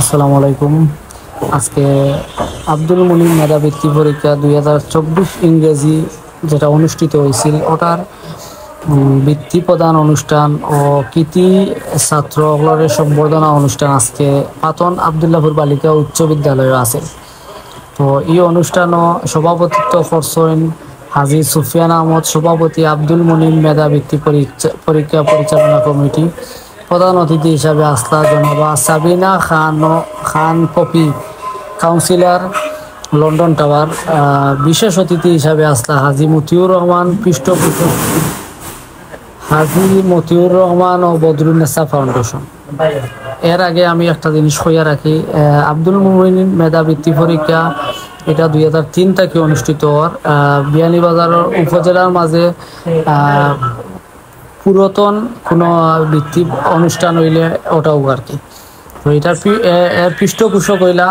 আসসালামু আলাইকুম। আজকে আব্দুল মুনিম মেধাবৃত্তি পরীক্ষা 2024 ইংরেজি যেটা অনুষ্ঠিত হয়েছিল ওটার বৃত্তি প্রদান অনুষ্ঠান ও কৃতি ছাত্রগুলোর সম্বর্ধনা অনুষ্ঠান আজকে পাতন আবদুল্লাহপুর বালিকা উচ্চ বিদ্যালয়ে আছে। তো এই অনুষ্ঠানও সভাপতিত্ব করছেন হাজী সুফিয়ান আহমদ সভাপতি, আব্দুল মুনিম মেধাবৃত্তি পরীক্ষা পরিচালনা কমিটি। প্রধান অতিথি হিসাবে আসলা জনাবা সাবিনা খান পপি, কাউন্সিলর, লন্ডন টাওয়ার। বিশেষ অতিথি হিসাবে আসলা হাজী মতিউর রহমান, পৃষ্ঠপোষক হাজী মতিউর রহমান ও বদরুন্নেসা ফাউন্ডেশন। এর আগে আমি একটা জিনিস কইয়া রাখি, আব্দুল মুমিন মেধাবৃত্তি পরীক্ষা এটা 2003 থেকে অনুষ্ঠিত হওয়ার। বিয়ানীবাজার উপজেলার মাঝে পুরাতন কোনো বৃত্তি অনুষ্ঠান হইলে ওটাও আর কি। তো এটার এর পৃষ্ঠপোষক হইলা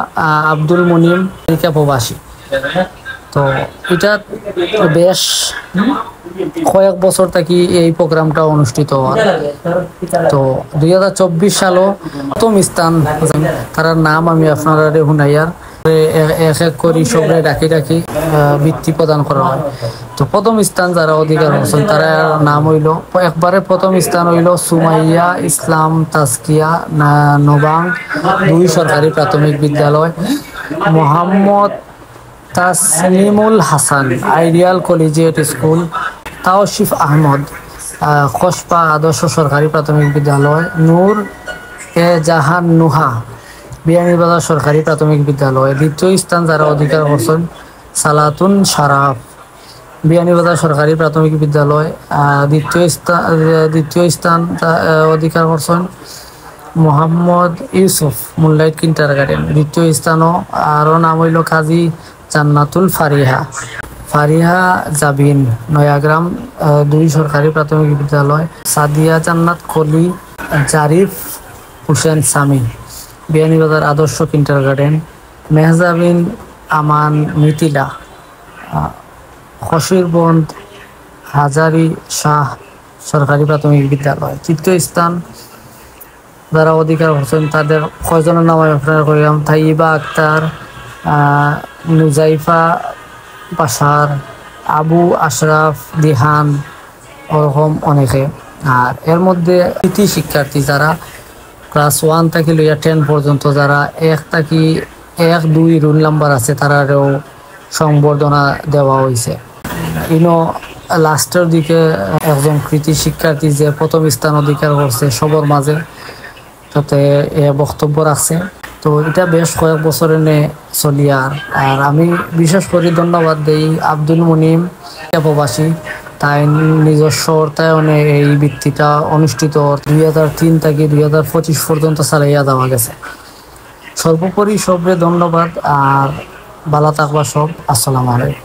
আব্দুল মুনিম পরীক্ষা প্রবাসী। তো এটা বেশ কয়েক বছর থেকে এই প্রোগ্রামটা অনুষ্ঠিত হয়। তো 2024 সালও প্রথম স্থান, তার নাম আমি আপনারা শুনাইয়ার এক এক করি সবাই ডাকি বৃত্তি প্রদান করা হয়। তো প্রথম স্থান যারা অধিকার হচ্ছেন তারা নাম হইল, একবারে প্রথম স্থান হইল সুমাইয়া ইসলাম তাজকিয়া নবাং 2 সরকারি প্রাথমিক বিদ্যালয়, Mohammad Taslimul Hasan ideal collegiate school, Taushif Ahmad Khaspa আদর্শ সরকারি প্রাথমিক বিদ্যালয়, নূর এ জাহান নুহা বিয়ানীবাজার সরকারি প্রাথমিক বিদ্যালয়। দ্বিতীয় স্থান যারা অধিকার করছেন সালাতুন শারাফ বিয়ানীবাজার সরকারি প্রাথমিক বিদ্যালয়। দ্বিতীয় স্থান অধিকার করছেন Mohammad Yusuf moonlight kinder garden. দ্বিতীয় স্থানও আরও নাম হইল কাজী জান্নাতুল ফারিহা জাবিন নয়াগ্রাম 2 সরকারি প্রাথমিক বিদ্যালয়, সাদিয়া জান্নাত কলি জারিফ হুসেন সামি বিয়ানীবাজার আদর্শ কিন্টার গার্ডেন, মেহজাবিন আমান মিথিলা খসিরবন্দ হাজারি শাহ সরকারি প্রাথমিক বিদ্যালয়। তৃতীয় স্থান যারা অধিকার হচ্ছেন তাদের কয়জনের নাম আমি আপনারা কইলাম, তাইবা আক্তার, নুজাইফা বাসার, আবু আশরাফ দিহান, ওরকম অনেকে। আর এর মধ্যে কৃতি শিক্ষার্থী যারা ক্লাস 1 থেকে লইয়া 10 পর্যন্ত যারা 1 2 রুল নাম্বার আছে তারাও সংবর্ধনা দেওয়া হয়েছে। ইনো লাস্টের দিকে একজন কৃতি শিক্ষার্থী যে প্রথম স্থান অধিকার করছে সবার মাঝে, তাতে বক্তব্য রাখছে। তো এটা বেশ কয়েক বছরে চলি। আর আমি বিশেষ করে ধন্যবাদ দেই আব্দুল মুনিম প্রবাসী, তাই নিজস্ব অর্থায়নে এই বৃত্তিটা অনুষ্ঠিত 2003 থেকে 2025 পর্যন্ত চালাইয়া দেওয়া গেছে। সর্বোপরি সবরে ধন্যবাদ আর ভালো থাকবা সব। আসসালামু আলাইকুম।